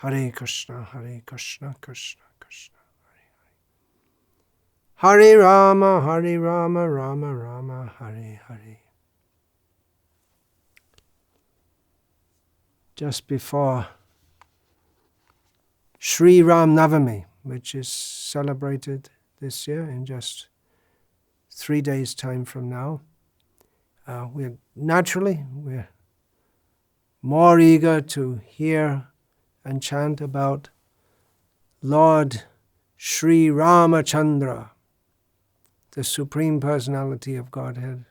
Hare Krishna, Krishna Krishna, Hare Rama, Rama Rama, Hare Hare. Just before Sri Ram Navami, which is celebrated this year in just 3 days' time from now, we're more eager to hear and chant about Lord Sri Ramachandra, the Supreme Personality of Godhead.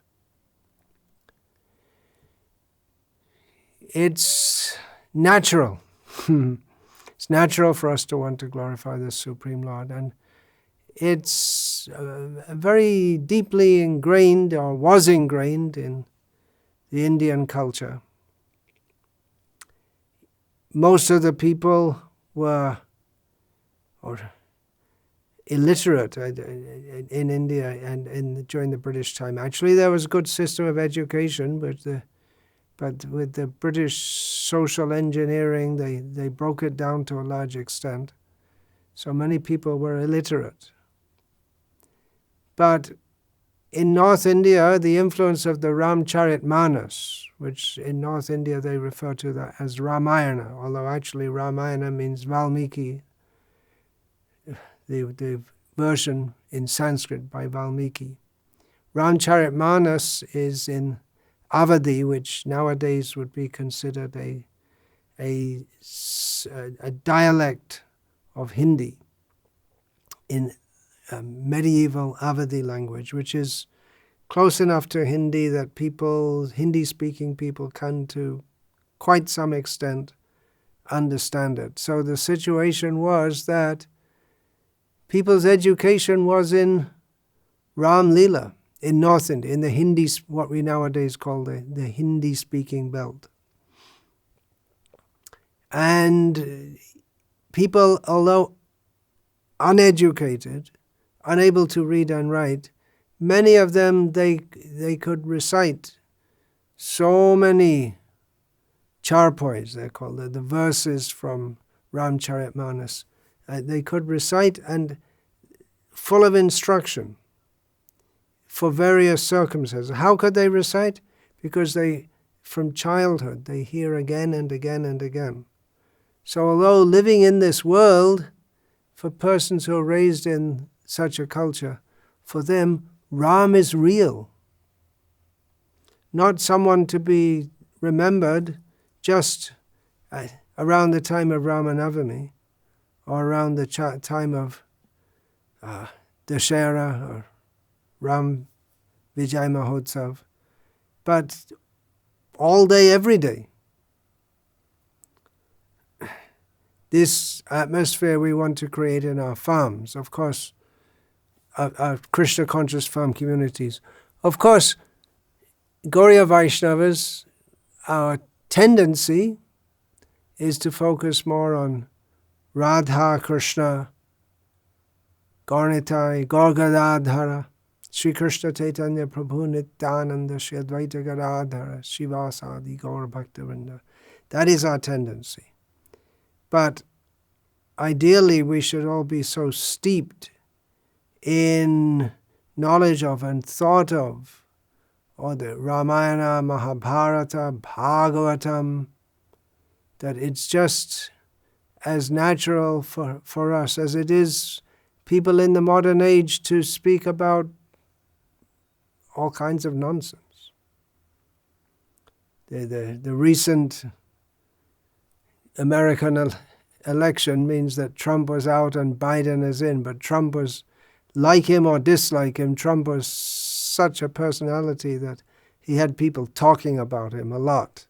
It's natural. It's natural for us to want to glorify the Supreme Lord, and it's very deeply ingrained, or was ingrained, in the Indian culture. Most of the people were illiterate in India and during the British time. Actually, there was a good system of education, but with the British social engineering, they broke it down to a large extent. So many people were illiterate. But in North India, the influence of the Ramcharitmanas, which in North India they refer to that as Ramayana, although actually Ramayana means Valmiki, the version in Sanskrit by Valmiki. Ramcharitmanas is in Avadi, which nowadays would be considered a dialect of Hindi, in medieval Avadi language, which is close enough to Hindi that Hindi-speaking people can, to quite some extent, understand it. So the situation was that people's education was in Ram Leela, in North India, in the Hindi, what we nowadays call the Hindi-speaking belt. And people, although uneducated, unable to read and write, many of them, they could recite so many charpois, they're called, the verses from Ramcharitmanas. They could recite, and full of instruction for various circumstances. How could they recite? Because from childhood, they hear again and again and again. So although living in this world, for persons who are raised in such a culture, for them, Ram is real. Not someone to be remembered just around the time of Ramanavami, or around the time of Dashera or Ram Vijay Mahotsav, but all day, every day. This atmosphere we want to create in our farms, of course, our Krishna-conscious farm communities. Of course, Gauriya Vaishnavas, our tendency is to focus more on Radha Krishna, Gaurnitai, Gaur-Gadadhara, Sri Krishna Chaitanya Prabhu Nityananda, Sri Advaita Gadadhara, Shivasadi, Gaur Bhaktivinoda. That is our tendency. But ideally, we should all be so steeped in knowledge of and thought of, or the Ramayana, Mahabharata, Bhagavatam, that it's just as natural for us as it is people in the modern age to speak about all kinds of nonsense. The recent American election means that Trump was out and Biden is in, but Trump was, like him or dislike him, Trump was such a personality that he had people talking about him a lot.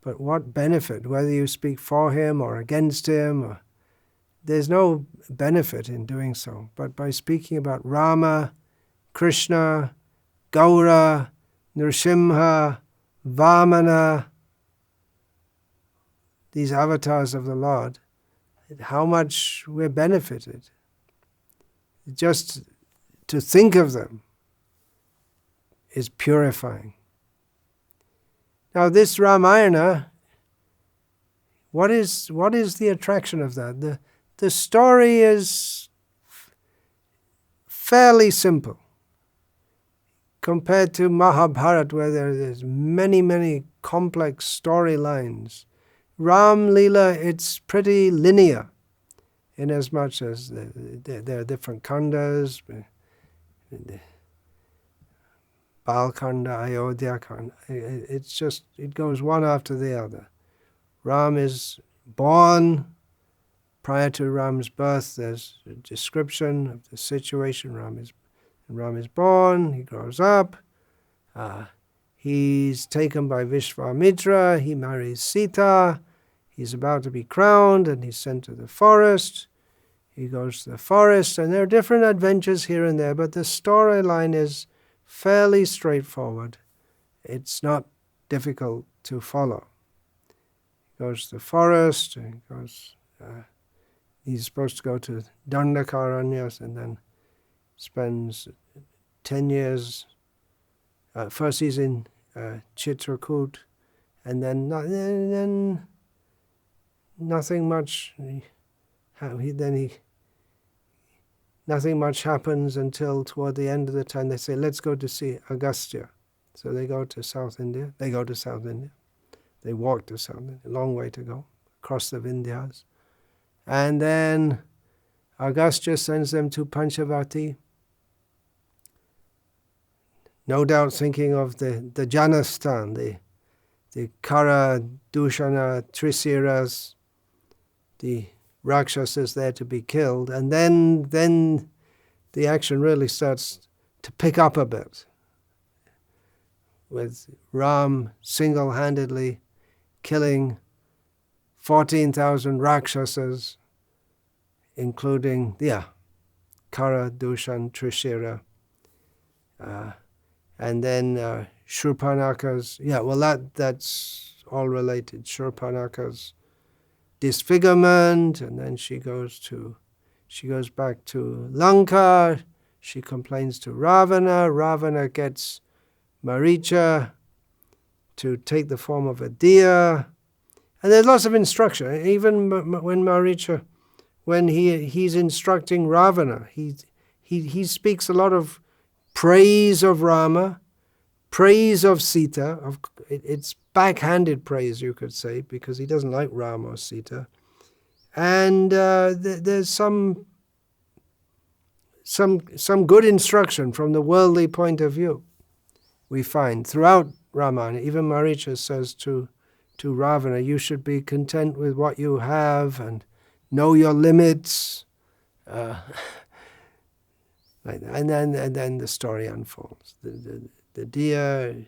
But what benefit, whether you speak for him or against him, there's no benefit in doing so. But by speaking about Rama, Krishna, Gaura, Nrsimha, Vamana, these avatars of the Lord, how much we're benefited. Just to think of them is purifying. Now this Ramayana What is the attraction of that? The story is fairly simple compared to Mahabharata, where there's many complex storylines. Ram Leela, it's pretty linear, in as much as there are different khandas, Balkanda, Ayodhya Khanda. It's just, it goes one after the other. Ram is born. Prior to Ram's birth, there's a description of the situation. Ram is born, he grows up, he's taken by Vishvamitra, he marries Sita, he's about to be crowned, and he's sent to the forest. He goes to the forest, and there are different adventures here and there, but the storyline is fairly straightforward. It's not difficult to follow. He goes to the forest, and he's supposed to go to Dandakaranyas, and then spends 10 years. First he's in Chitrakoot, and then nothing much. Nothing much happens until toward the end of the time they say, let's go to see Agastya. So they go to South India. They walk to South India. A long way to go, across the Vindhyas. And then Agastya sends them to Panchavati, no doubt thinking of the Janastan, the Kara, Dushana, Trisiras, the Rakshasas there to be killed. And then the action really starts to pick up a bit, with Ram single-handedly killing 14,000 Rakshasas, including, Kara, Dushan, Trishira, and then Shurpanaka's, that's all related. Shurpanaka's disfigurement, and then she goes back to Lanka. She complains to Ravana. Ravana gets Maricha to take the form of a deer. And there's lots of instruction. Even when Maricha, when he's instructing Ravana, he speaks a lot of praise of Rama, praise of Sita. It's backhanded praise, you could say, because he doesn't like Rama or Sita. And there's some good instruction from the worldly point of view. We find throughout Ramayana, even Maricha says to Ravana, you should be content with what you have and know your limits. And then the story unfolds. The deer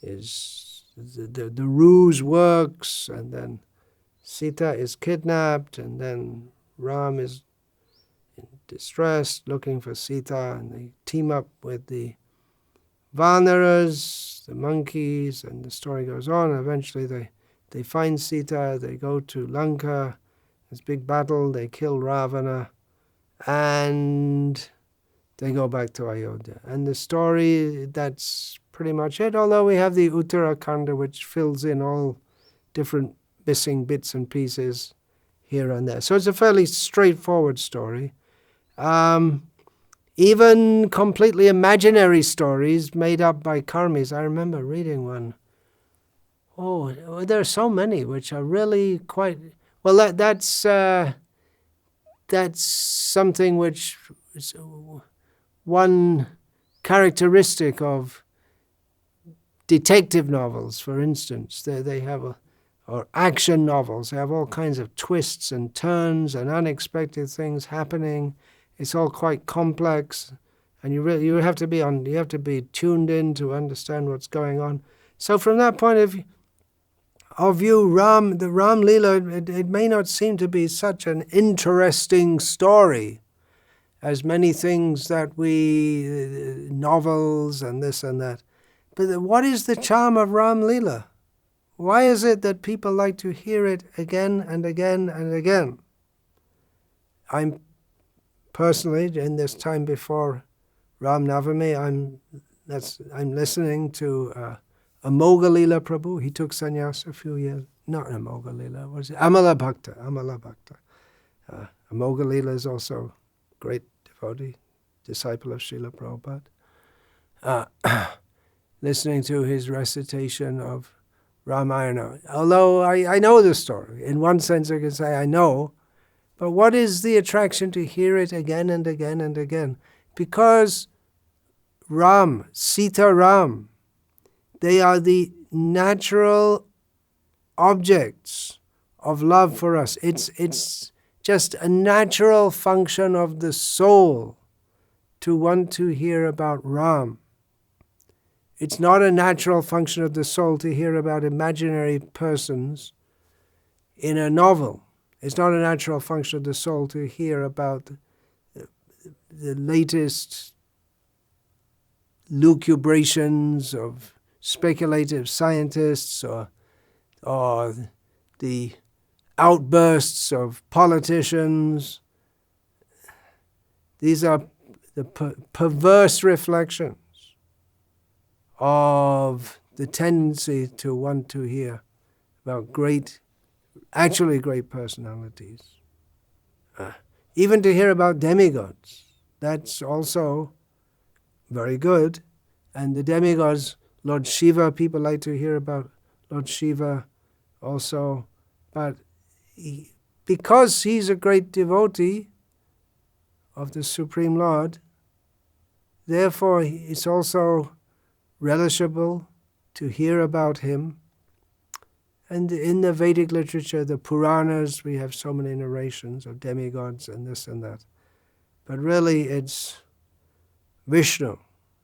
is the ruse works, and then Sita is kidnapped, and then Ram is in distress looking for Sita, and they team up with the Vanaras, the monkeys, and the story goes on. Eventually they find Sita, they go to Lanka, there's a big battle, they kill Ravana, and they go back to Ayodhya. And the story, that's pretty much it, although we have the Uttarakhanda, which fills in all different missing bits and pieces here and there. So it's a fairly straightforward story. Even completely imaginary stories made up by karmis. I remember reading one. Oh, there are so many which are really quite... Well, that's something which is one characteristic of detective novels, for instance. They have or action novels. They have all kinds of twists and turns and unexpected things happening. It's all quite complex, and you have to be tuned in to understand what's going on. So from that point of view, the Ram Leela, it may not seem to be such an interesting story as many things that novels and this and that. But what is the charm of Ram Leela? Why is it that people like to hear it again and again and again? I'm personally, in this time before Ram Navami, I'm listening to Amoga Leela Prabhu. He took sannyas a few years not Amoga Leela, what is it? Amala Bhakta. Amoga Leela is also a great devotee, disciple of Srila Prabhupada. Listening to his recitation of Ramayana. Although I know the story. In one sense I can say I know, but what is the attraction to hear it again and again and again? Because Ram, Sita Ram, they are the natural objects of love for us. It's just a natural function of the soul to want to hear about Ram. It's not a natural function of the soul to hear about imaginary persons in a novel. It's not a natural function of the soul to hear about the latest lucubrations of speculative scientists or the outbursts of politicians. These are the perverse reflections of the tendency to want to hear about actually great personalities. Even to hear about demigods, that's also very good. And the demigods, Lord Shiva, people like to hear about Lord Shiva also. But because he's a great devotee of the Supreme Lord, therefore it's also relishable to hear about him. And in the Vedic literature, the Puranas, we have so many narrations of demigods and this and that. But really it's Vishnu,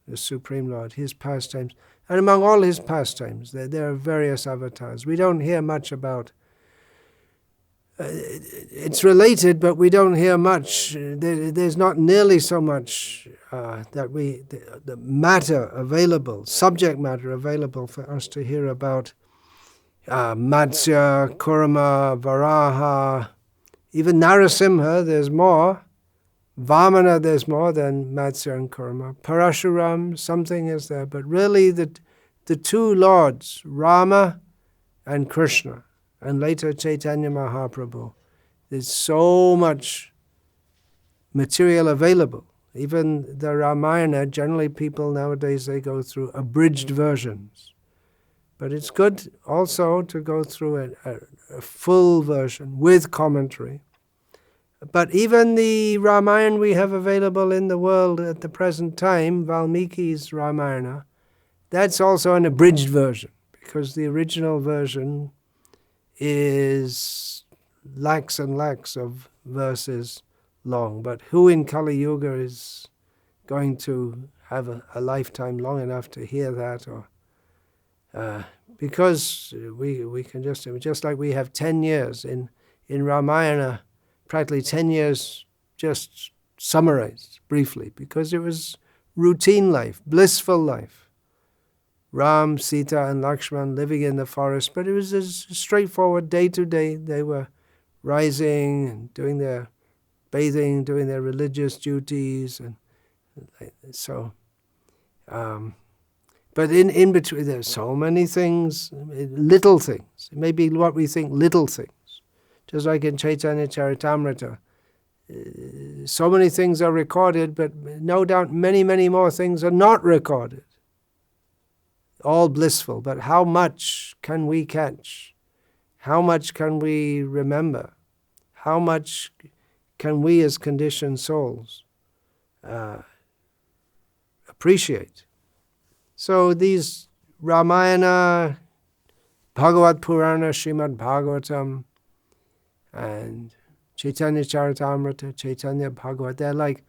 the Supreme Lord, his pastimes. And among all his pastimes, there are various avatars. We don't hear much about it's related, but we don't hear much. There's not nearly so much the matter available, subject matter available for us to hear about Matsya, Kurma, Varaha, even Narasimha, there's more. Vamana, there's more than Matsya and Kurma. Parashuram, something is there. But really the two lords, Rama and Krishna, and later Chaitanya Mahaprabhu, there's so much material available. Even the Ramayana, generally people nowadays, they go through abridged versions. But it's good also to go through a full version with commentary. But even the Ramayana we have available in the world at the present time, Valmiki's Ramayana, that's also an abridged version, because the original version is lakhs and lakhs of verses long. But who in Kali Yuga is going to have a lifetime long enough to hear that? Or because we can just like we have 10 years in Ramayana, practically 10 years just summarized briefly, because it was routine life, blissful life. Ram, Sita, and Lakshman living in the forest, but it was just straightforward day to day. They were rising and doing their bathing, doing their religious duties, and so. But in between, there's so many things, little things. It may be what we think little things. Just like in Chaitanya Charitamrita, so many things are recorded, but no doubt many, many more things are not recorded. All blissful, but how much can we catch? How much can we remember? How much can we as conditioned souls appreciate? So these Ramayana, Bhagavad Purana, Srimad Bhagavatam, and Chaitanya Charitamrita, Chaitanya Bhagavat, they're like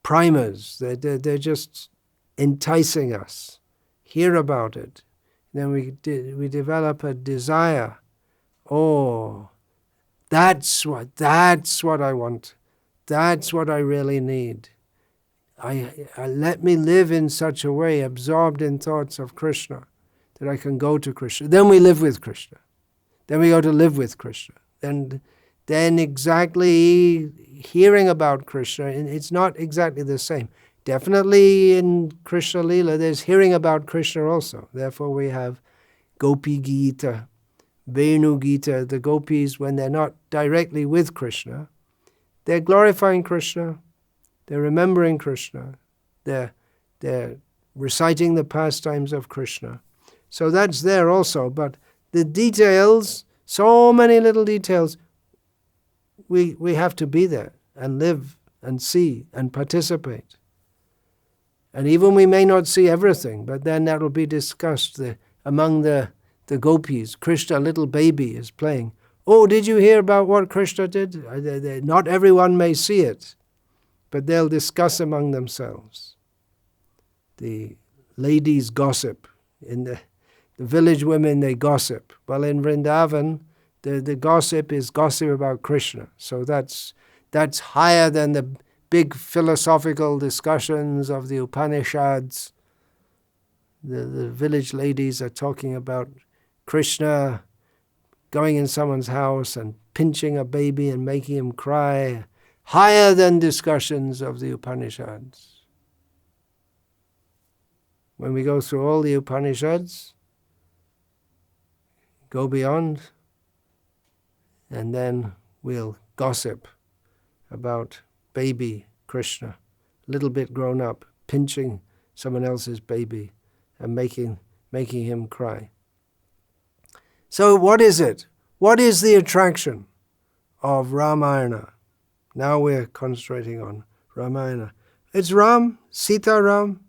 primers. They're just enticing us. Hear about it. Then we develop a desire. Oh, that's what I want. That's what I really need. I let me live in such a way, absorbed in thoughts of Krishna, that I can go to Krishna. Then we live with Krishna. Then we go to live with Krishna. And then exactly hearing about Krishna, it's not exactly the same. Definitely in Krishna Leela, there's hearing about Krishna also. Therefore we have Gopi Gita, Venu Gita, the gopis, when they're not directly with Krishna, they're glorifying Krishna, they're remembering Krishna, they're reciting the pastimes of Krishna. So that's there also, but the details, so many little details, we have to be there and live and see and participate. And even we may not see everything, but then that will be discussed among the gopis. Krishna, little baby, is playing. Oh, did you hear about what Krishna did? Not everyone may see it, but they'll discuss among themselves. The ladies gossip. In the village women, they gossip. Well, in Vrindavan, the gossip is gossip about Krishna. So that's higher than the big philosophical discussions of the Upanishads. The village ladies are talking about Krishna going in someone's house and pinching a baby and making him cry, higher than discussions of the Upanishads. When we go through all the Upanishads, go beyond, and then we'll gossip about baby Krishna, a little bit grown up, pinching someone else's baby and making him cry. So what is it? What is the attraction of Ramayana? Now we're concentrating on Ramayana. It's Ram, Sita Ram,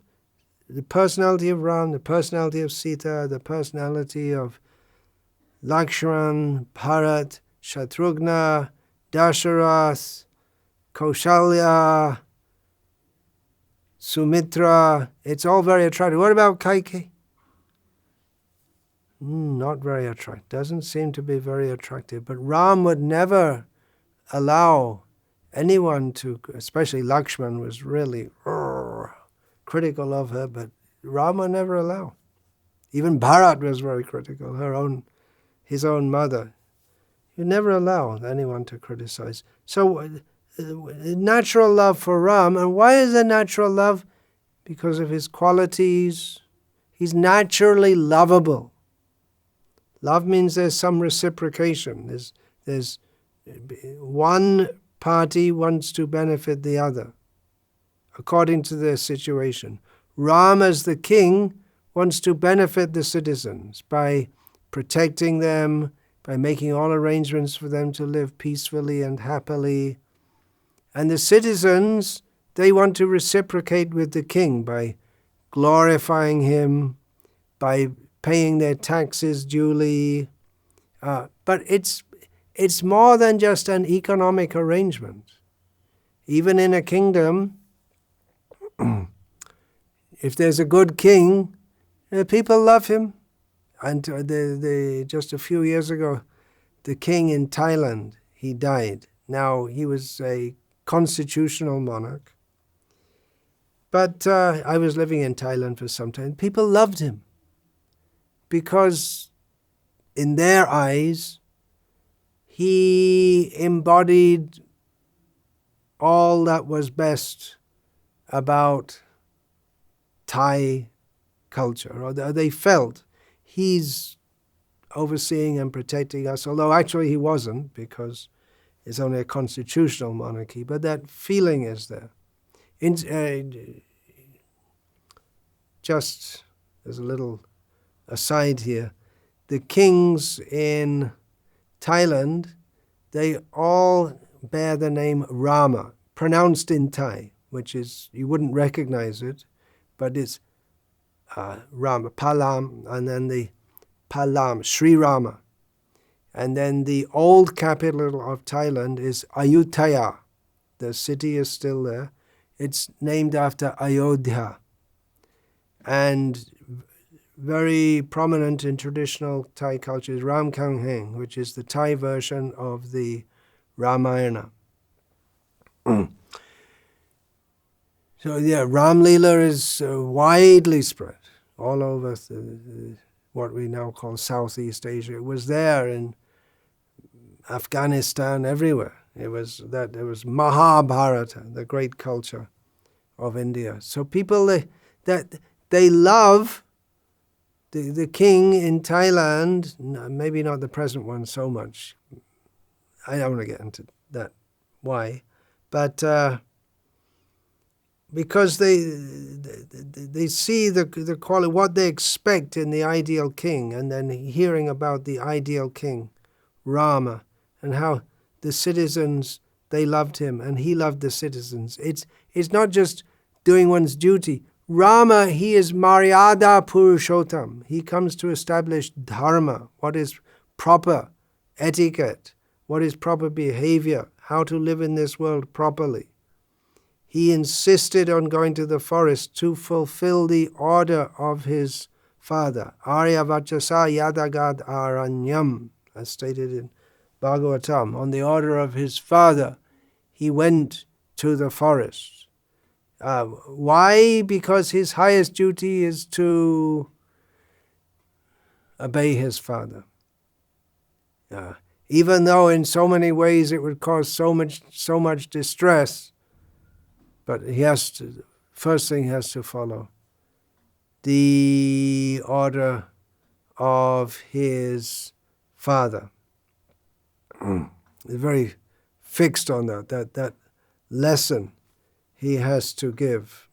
the personality of Ram, the personality of Sita, the personality of Lakshman, Bharat, Shatrughna, Dasharath, Kaushalya, Sumitra. It's all very attractive. What about Kaikeyi? Not very attractive. Doesn't seem to be very attractive. But Ram would never allow anyone to, especially Lakshman was really critical of her, but Ram would never allow. Even Bharat was very critical, his own mother. You never allow anyone to criticize. So natural love for Ram. And why is there natural love? Because of his qualities. He's naturally lovable. Love means there's some reciprocation. There's one party wants to benefit the other according to their situation. Ram, as the king, wants to benefit the citizens by protecting them, by making all arrangements for them to live peacefully and happily. And the citizens, they want to reciprocate with the king by glorifying him, by paying their taxes duly. But it's more than just an economic arrangement. Even in a kingdom, if there's a good king, people love him. And just a few years ago, the king in Thailand, he died. Now, he was a constitutional monarch. But I was living in Thailand for some time. People loved him because in their eyes, he embodied all that was best about Thai culture, or they felt he's overseeing and protecting us, although actually he wasn't, because it's only a constitutional monarchy, but that feeling is there. Just as a little aside here, the kings in Thailand, they all bear the name Rama, pronounced in Thai, which is, you wouldn't recognize it, but it's Rama, Palam, and then the Palam, Sri Rama. And then the old capital of Thailand is Ayutthaya. The city is still there. It's named after Ayodhya. And very prominent in traditional Thai culture is Ram Kangheng, which is the Thai version of the Ramayana. So yeah, Ram Leela is widely spread all over what we now call Southeast Asia. It was there in Afghanistan, everywhere. It was Mahabharata, the great culture of India. So people they love the king in Thailand, maybe not the present one so much. I don't want to get into that, why, but because they see the quality, what they expect in the ideal king, and then hearing about the ideal king, Rama, and how the citizens, they loved him and he loved the citizens. It's not just doing one's duty. Rama, he is Maryada Purushottam. He comes to establish dharma, what is proper etiquette, what is proper behavior, how to live in this world properly. He insisted on going to the forest to fulfill the order of his father. Aryavachasa yadagad aranyam, as stated in Bhagavatam. On the order of his father, he went to the forest. Why? Because his highest duty is to obey his father. Even though in so many ways it would cause so much distress, but he has to, first thing he has to follow the order of his father. He's very fixed on that lesson he has to give.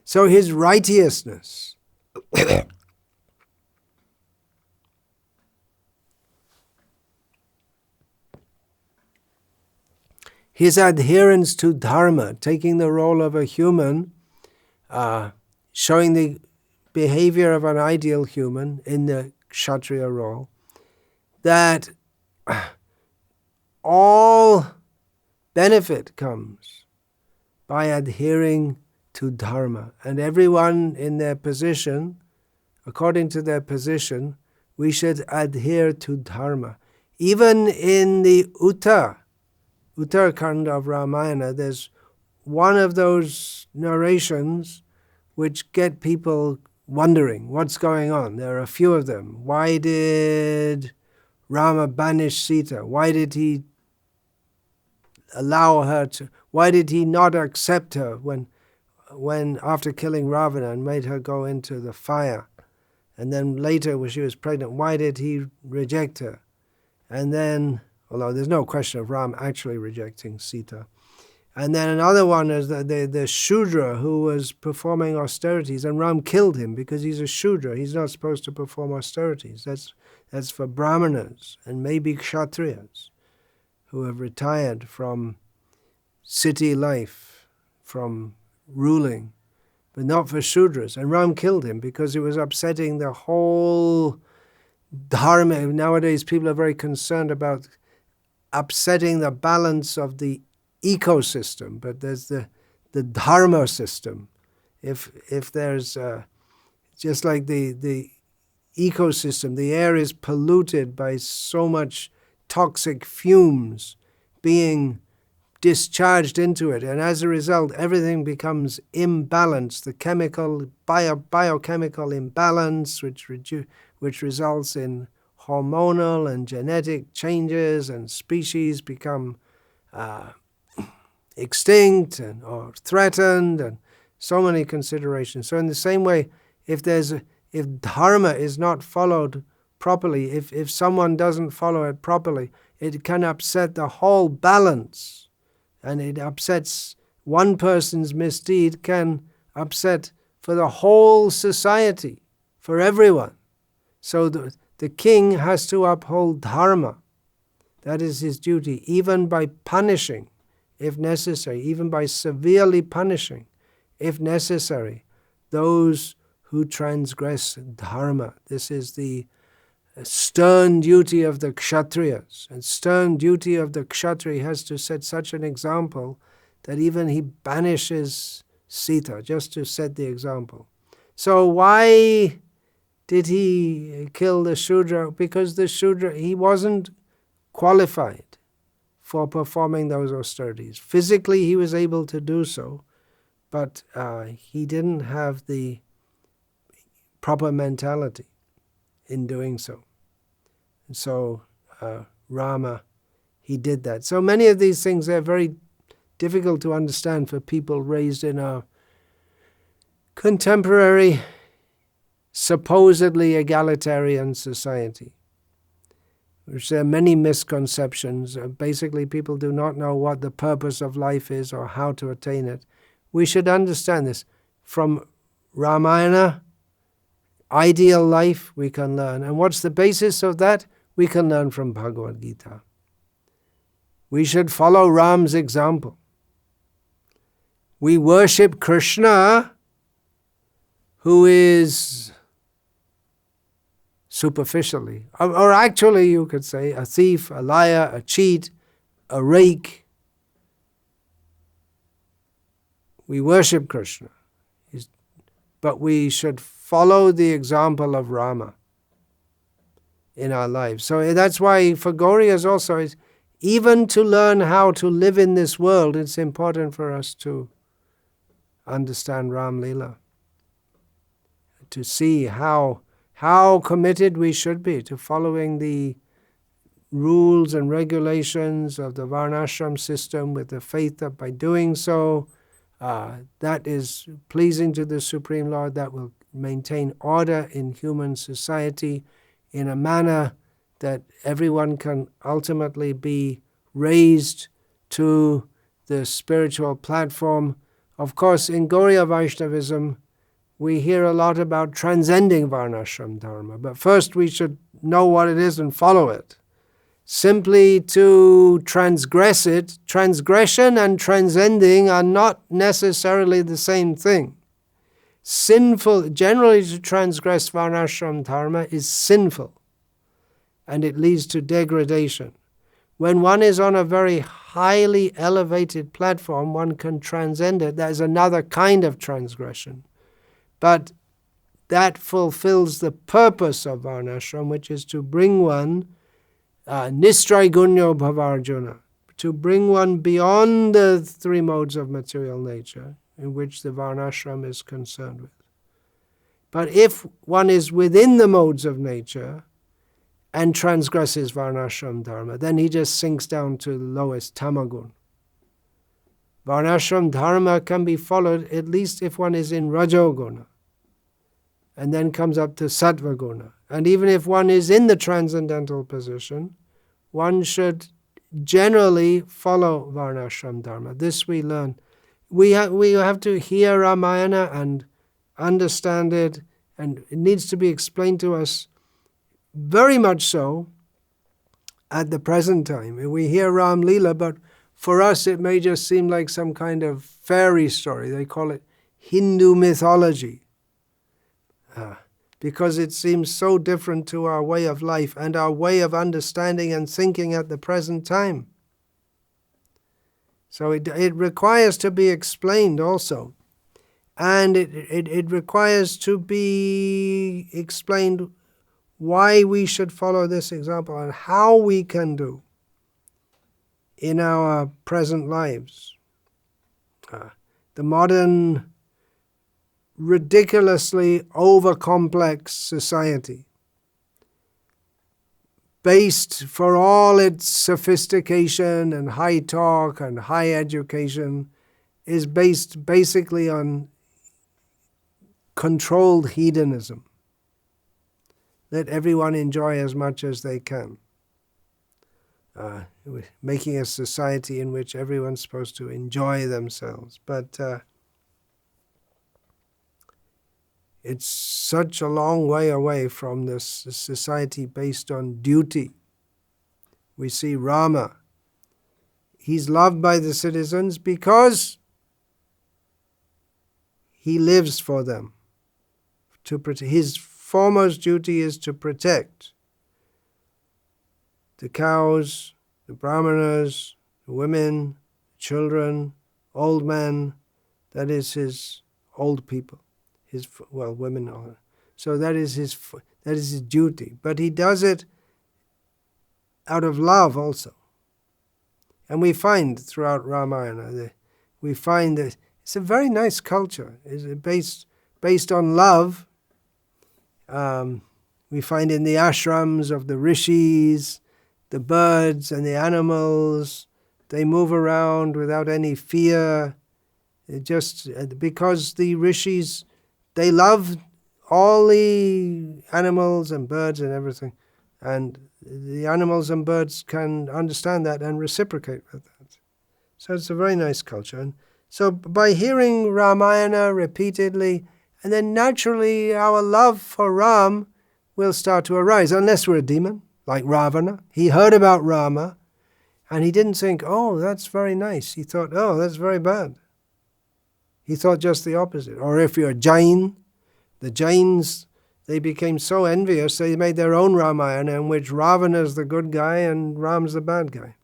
So his righteousness, his adherence to dharma, taking the role of a human, showing the behavior of an ideal human in the kshatriya role, that all benefit comes by adhering to dharma. And everyone in their position, according to their position, we should adhere to dharma. Even in the Uttarakhand of Ramayana, there's one of those narrations which get people wondering what's going on. There are a few of them. Why did Rama banish Sita? Why did he allow her to? Why did he not accept her when after killing Ravana and made her go into the fire? And then later when she was pregnant, why did he reject her? And then, although there's no question of Ram actually rejecting Sita. And then another one is the Shudra who was performing austerities, and Ram killed him because he's a Shudra. He's not supposed to perform austerities. That's for Brahmanas and maybe Kshatriyas who have retired from city life, from ruling, but not for Shudras. And Ram killed him because it was upsetting the whole dharma. Nowadays people are very concerned about upsetting the balance of the ecosystem, but there's the dharma system. If there's just like the ecosystem, the air is polluted by so much toxic fumes being discharged into it, and as a result everything becomes imbalanced. The biochemical imbalance which results in hormonal and genetic changes, and species become extinct or threatened, and so many considerations. So in the same way, if dharma is not followed properly, if someone doesn't follow it properly, it can upset the whole balance, and it upsets one person's misdeed can upset for the whole society, for everyone. So the king has to uphold dharma. That is his duty, even by punishing, if necessary, even by severely punishing, if necessary, those who transgress dharma. This is the stern duty of the Kshatriyas. And stern duty of the Kshatriya has to set such an example that even he banishes Sita, just to set the example. So why did he kill the Shudra? Because the Shudra, he wasn't qualified for performing those austerities. Physically he was able to do so, but he didn't have the proper mentality in doing so. And so Rama, he did that. So many of these things are very difficult to understand for people raised in our contemporary supposedly egalitarian society, which there are many misconceptions. Basically, people do not know what the purpose of life is or how to attain it. We should understand this. From Ramayana, ideal life, we can learn. And what's the basis of that? We can learn from Bhagavad Gita. We should follow Ram's example. We worship Krishna, who is superficially, or actually you could say a thief, a liar, a cheat, a rake. We worship Krishna, but we should follow the example of Rama in our lives. So that's why for Gauriyas also, even to learn how to live in this world, it's important for us to understand Ram Leela, to see how committed we should be to following the rules and regulations of the Varnashram system with the faith that by doing so, that is pleasing to the Supreme Lord, that will maintain order in human society in a manner that everyone can ultimately be raised to the spiritual platform. Of course, in Gauriya Vaishnavism, we hear a lot about transcending Varnashram Dharma, but first we should know what it is and follow it. Simply to transgress it, transgression and transcending are not necessarily the same thing. Sinful, generally to transgress Varnashram Dharma is sinful, and it leads to degradation. When one is on a very highly elevated platform, one can transcend it. That is another kind of transgression. But that fulfills the purpose of Varnashram, which is to bring one nistraigunyo bhavarjuna, to bring one beyond the three modes of material nature in which the Varnashram is concerned with. But if one is within the modes of nature and transgresses Varnashram Dharma, then he just sinks down to the lowest tamagun. Varnashram Dharma can be followed at least if one is in Rajoguna, and then comes up to Sattvaguna. And even if one is in the transcendental position, one should generally follow Varnashram Dharma. This we learn. We have to hear Ramayana and understand it, and it needs to be explained to us very much so at the present time. We hear Ram Leela, but for us it may just seem like some kind of fairy story. They call it Hindu mythology. Because it seems so different to our way of life and our way of understanding and thinking at the present time. So it requires to be explained also. And it requires to be explained why we should follow this example and how we can do in our present lives. The modern ridiculously over-complex society, based for all its sophistication and high talk and high education, is based basically on controlled hedonism. Let everyone enjoy as much as they can. Making a society in which everyone's supposed to enjoy themselves. But it's such a long way away from this society based on duty. We see Rama. He's loved by the citizens because he lives for them. His foremost duty is to protect the cows, the brahmanas, the women, children, old men. That is his old people. Women are. So that is his duty. But he does it out of love also. And we find throughout Ramayana, we find that it's a very nice culture. It's based on love. We find in the ashrams of the rishis, the birds and the animals, they move around without any fear. Just because the rishis, they love all the animals and birds and everything. And the animals and birds can understand that and reciprocate with that. So it's a very nice culture. And so by hearing Ramayana repeatedly, and then naturally our love for Ram will start to arise, unless we're a demon, like Ravana. He heard about Rama, and he didn't think, oh, that's very nice. He thought, oh, that's very bad. He thought just the opposite. Or if you're a Jain, the Jains, they became so envious, they made their own Ramayana in which Ravana's the good guy and Ram's the bad guy.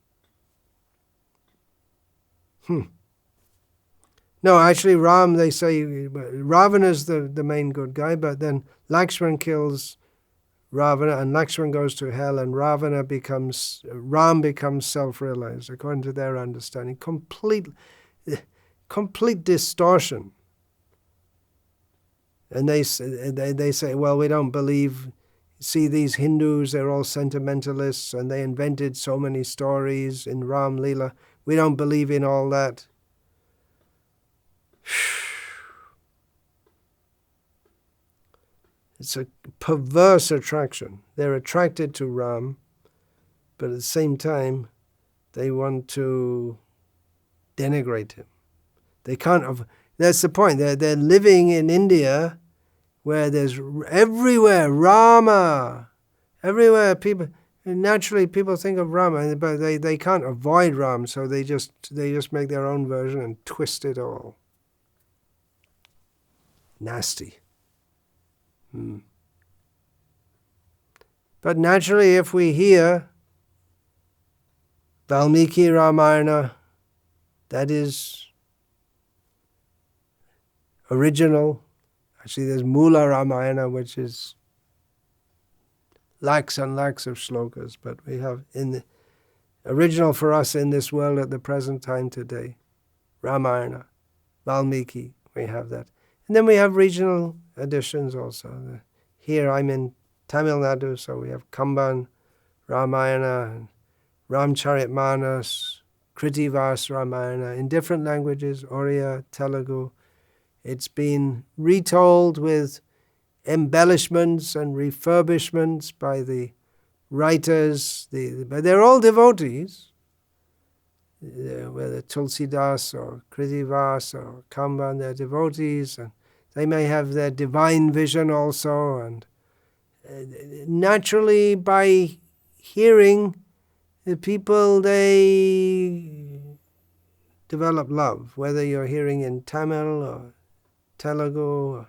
No, actually Ram, they say, Ravana's the main good guy, but then Lakshman kills Ravana, and Lakshman goes to hell, and Ram becomes self-realized, according to their understanding. Complete distortion. And they say, well, we don't believe. See, these Hindus, they're all sentimentalists, and they invented so many stories in Ram Leela. We don't believe in all that. It's a perverse attraction. They're attracted to Ram, but at the same time, they want to denigrate him. They can't. That's the point. They're living in India, where there's everywhere Rama, everywhere people. Naturally, people think of Rama, but they can't avoid Ram, so they just make their own version and twist it all. Nasty. But naturally, if we hear Valmiki Ramayana, that is original. Actually, there's Mula Ramayana, which is lakhs and lakhs of shlokas, but we have in the original for us in this world at the present time today, Ramayana, Valmiki, we have that. And then we have regional editions also. Here I'm in Tamil Nadu, so we have Kamban Ramayana, and Ramcharitmanas, Kritivas Ramayana, in different languages, Oriya, Telugu. It's been retold with embellishments and refurbishments by the writers, but they're all devotees, whether Tulsidas or Kritivas or Kamban, they're devotees, and they may have their divine vision also, and naturally by hearing the people, they develop love, whether you're hearing in Tamil or Telugu,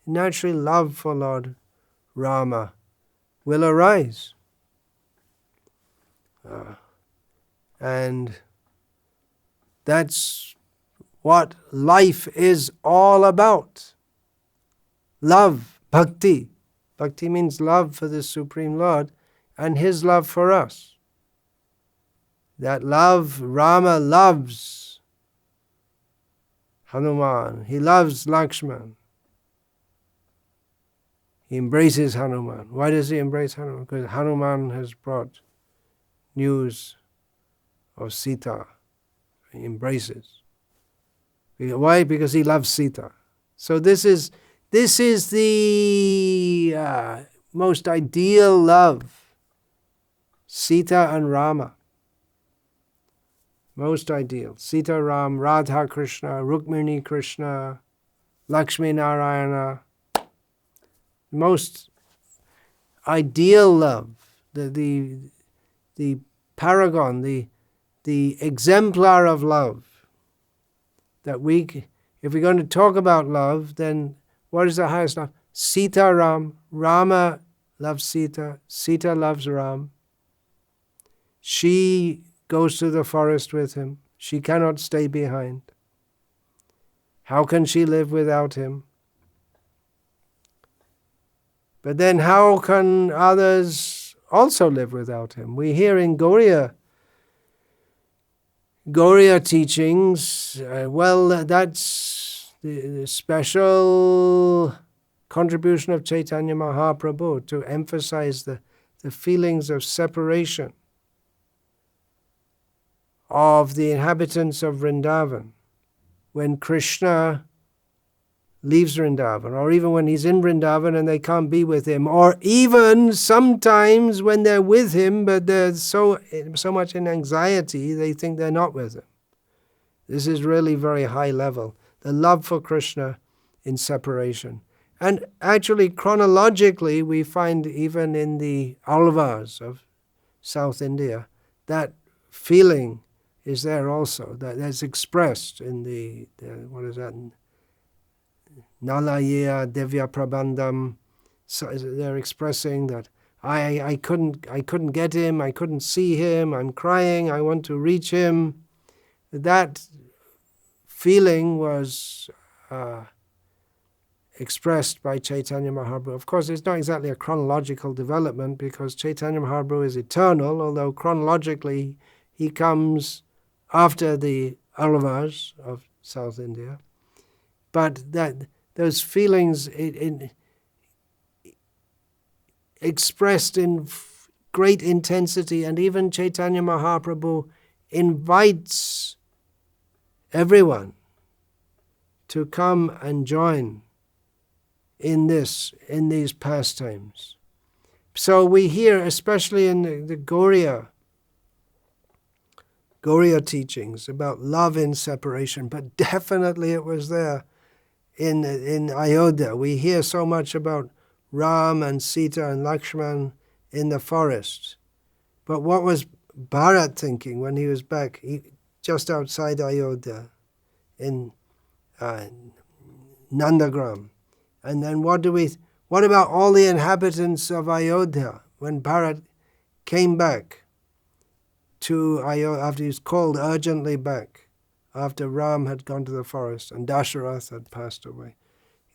naturally love for Lord Rama will arise. And that's what life is all about. Love, bhakti. Bhakti means love for the Supreme Lord and His love for us. That love, Rama loves Hanuman. He loves Lakshman. He embraces Hanuman. Why does he embrace Hanuman? Because Hanuman has brought news of Sita. He embraces. Why? Because he loves Sita. So this is the most ideal love. Sita and Rama. Most ideal. Sita, Ram, Radha Krishna, Rukmini Krishna, Lakshmi Narayana. Most ideal love. The paragon, the exemplar of love. That if we're going to talk about love, then what is the highest love? Sita Ram. Rama loves Sita. Sita loves Ram. She goes to the forest with him. She cannot stay behind. How can she live without him? But then how can others also live without him? We hear in Gauriya teachings, that's the special contribution of Chaitanya Mahaprabhu to emphasize the feelings of separation of the inhabitants of Vrindavan. When Krishna leaves Vrindavan, or even when he's in Vrindavan and they can't be with him, or even sometimes when they're with him but they're so much in anxiety they think they're not with him. This is really very high level. The love for Krishna in separation. And actually, chronologically, we find even in the Alvars of South India, that feeling is there also. That's expressed in the what is that? Nalaya Devya Prabandham. So they're expressing that I couldn't get him, I couldn't see him, I'm crying, I want to reach him. That feeling was expressed by Chaitanya Mahaprabhu. Of course, it's not exactly a chronological development because Chaitanya Mahaprabhu is eternal, although chronologically he comes after the Alvars of South India. But those feelings expressed in great intensity, and even Chaitanya Mahaprabhu invites everyone to come and join in these pastimes. So we hear, especially in the Gauriya teachings about love in separation, but definitely it was there in Ayodhya. We hear so much about Ram and Sita and Lakshman in the forest. But what was Bharat thinking when he was back just outside Ayodhya in Nandagram? And then what about all the inhabitants of Ayodhya when Bharat came back to Ayodhya after he was called urgently back, after Ram had gone to the forest and Dasharath had passed away?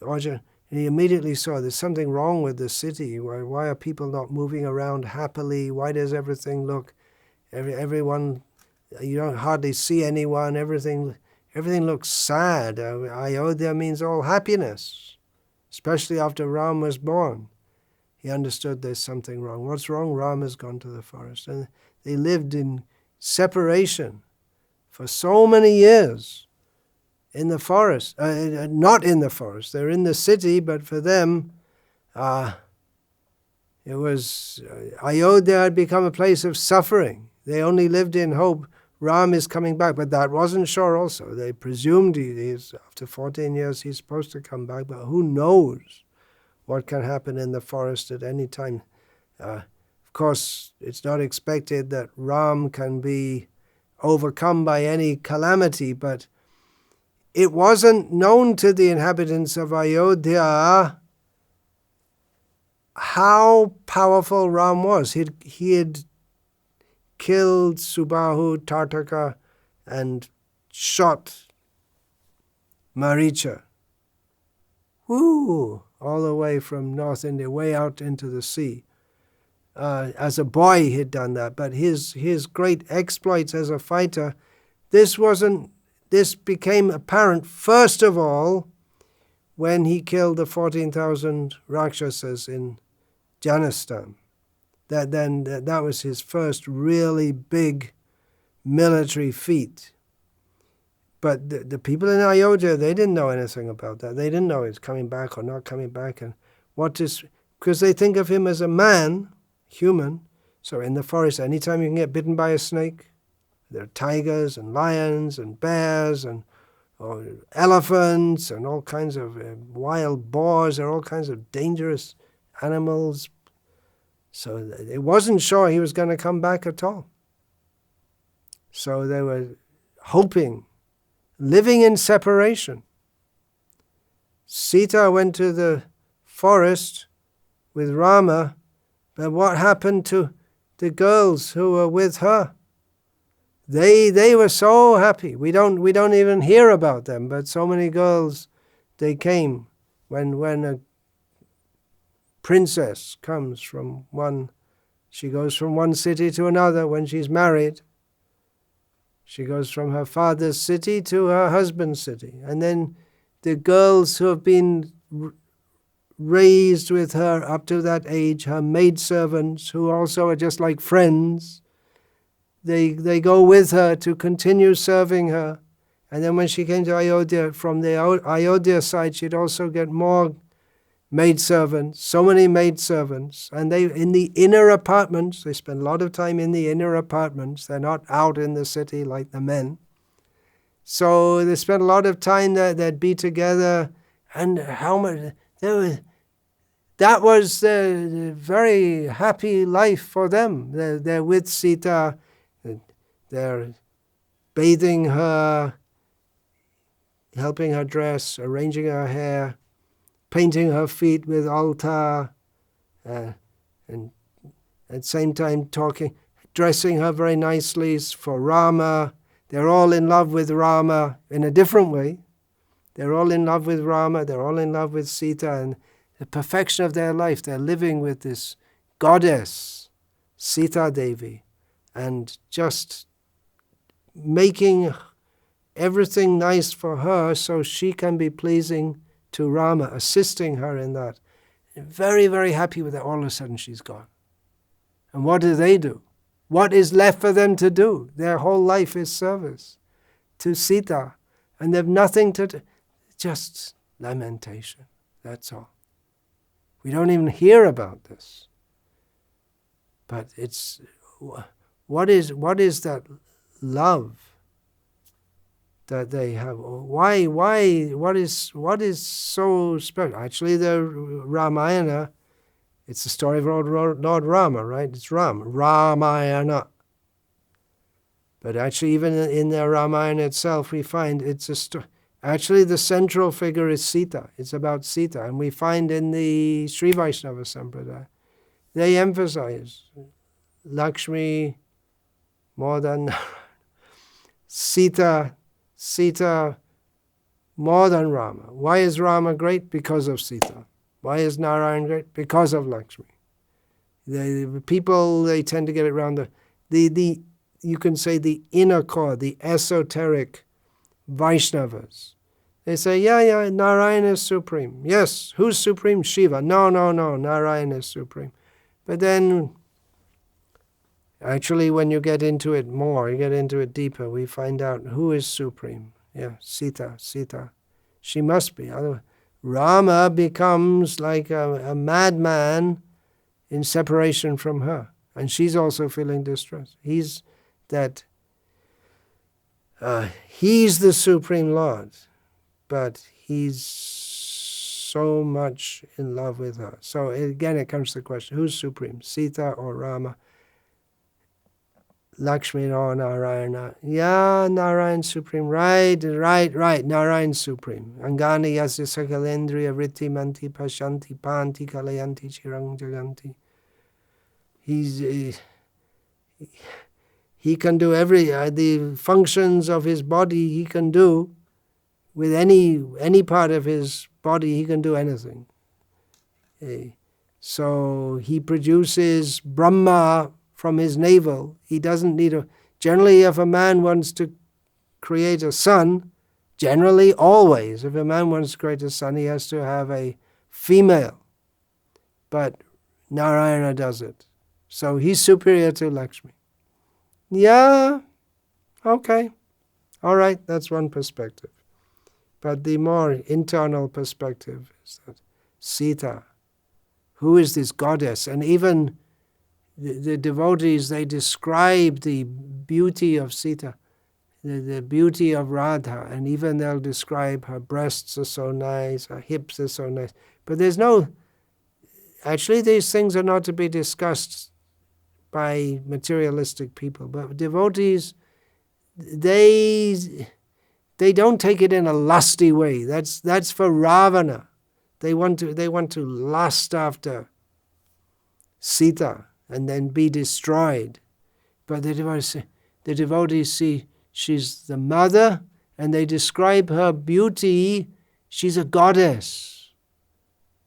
And he immediately saw there's something wrong with the city. Why are people not moving around happily? Why does everything look, everyone, you don't hardly see anyone, everything looks sad. Ayodhya means all happiness, especially after Ram was born. He understood there's something wrong. What's wrong? Ram has gone to the forest. And they lived in separation for so many years in the forest. Not in the forest. They're in the city, but for them, it was Ayodhya had become a place of suffering. They only lived in hope Ram is coming back, but that wasn't sure also. They presumed after 14 years he's supposed to come back, but who knows what can happen in the forest at any time. Of course, it's not expected that Ram can be overcome by any calamity, but it wasn't known to the inhabitants of Ayodhya how powerful Ram was. He had killed Subahu, Tartaka, and shot Maricha. All the way from North India, way out into the sea. As a boy he'd done that, but his great exploits as a fighter, this became apparent first of all when he killed the 14,000 Rakshasas in Janistan. That was his first really big military feat. But the people in Ayodhya, they didn't know anything about that. They didn't know he's coming back or not coming back, and because they think of him as a man, human. So in the forest, anytime you can get bitten by a snake, there are tigers and lions and bears and elephants and all kinds of wild boars. There are all kinds of dangerous animals. So it wasn't sure he was going to come back at all. So they were hoping, living in separation. Sita went to the forest with Rama, but what happened to the girls who were with her? They were so happy. We don't even hear about them, but so many girls, they came when a princess comes from she goes from one city to another when she's married. She goes from her father's city to her husband's city. And then the girls who have been raised with her up to that age, her maidservants, who also are just like friends, they go with her to continue serving her. And then when she came to Ayodhya, from the Ayodhya side, she'd also get more maidservants, so many maidservants. And they, in the inner apartments, they spend a lot of time in the inner apartments. They're not out in the city like the men. So they spent a lot of time there. They'd be together. And how much, that was a very happy life for them. They're with Sita. They're bathing her, helping her dress, arranging her hair, painting her feet with altar, and at the same time dressing her very nicely for Rama. They're all in love with Rama in a different way. They're all in love with Rama, they're all in love with Sita, and the perfection of their life, they're living with this goddess, Sita Devi, and just making everything nice for her so she can be pleasing to Rama, assisting her in that. Very, very happy with it. All of a sudden she's gone. And what do? What is left for them to do? Their whole life is service to Sita. And they've nothing to do. Just lamentation. That's all. We don't even hear about this. But it's, what is that love that they have? Why, what is so special? Actually, the Ramayana, it's the story of Lord Rama, right? It's Ramayana. But actually, even in the Ramayana itself, we find it's a story. Actually, the central figure is Sita. It's about Sita. And we find in the Sri Vaishnava Sampradaya, they emphasize Lakshmi more than Sita more than Rama. Why is Rama great? Because of Sita. Why is Narayan great? Because of Lakshmi. The people, they tend to get it around the you can say the inner core, the esoteric Vaishnavas. They say, yeah, Narayan is supreme. Yes, who's supreme? Shiva. No, Narayan is supreme. But then, actually, when you get into it more, you get into it deeper, we find out who is supreme. Yeah, Sita. She must be. Otherwise, Rama becomes like a madman in separation from her. And she's also feeling distress. He's the Supreme Lord, but he's so much in love with her. So again, it comes to the question, who's supreme, Sita or Rama? Lakshmi or Narayana? Yeah, Narayan supreme. Right, Narayan supreme. Angani yasya sakalendriya vritti manti pashanti panti kalayanti chirang jaganti. He can do the functions of his body he can do. With any part of his body, he can do anything. So he produces Brahma from his navel. He doesn't need generally, if a man wants to create a son, generally, always, if a man wants to create a son, he has to have a female. But Narayana does it. So he's superior to Lakshmi. Yeah, okay. All right, that's one perspective. But the more internal perspective is that Sita, who is this goddess? And even the devotees, they describe the beauty of Sita, the beauty of Radha, and even they'll describe her breasts are so nice, her hips are so nice. But actually these things are not to be discussed by materialistic people. But devotees, they don't take it in a lusty way. That's for Ravana. They want to lust after Sita and then be destroyed. But the devotees see she's the mother, and they describe her beauty. She's a goddess.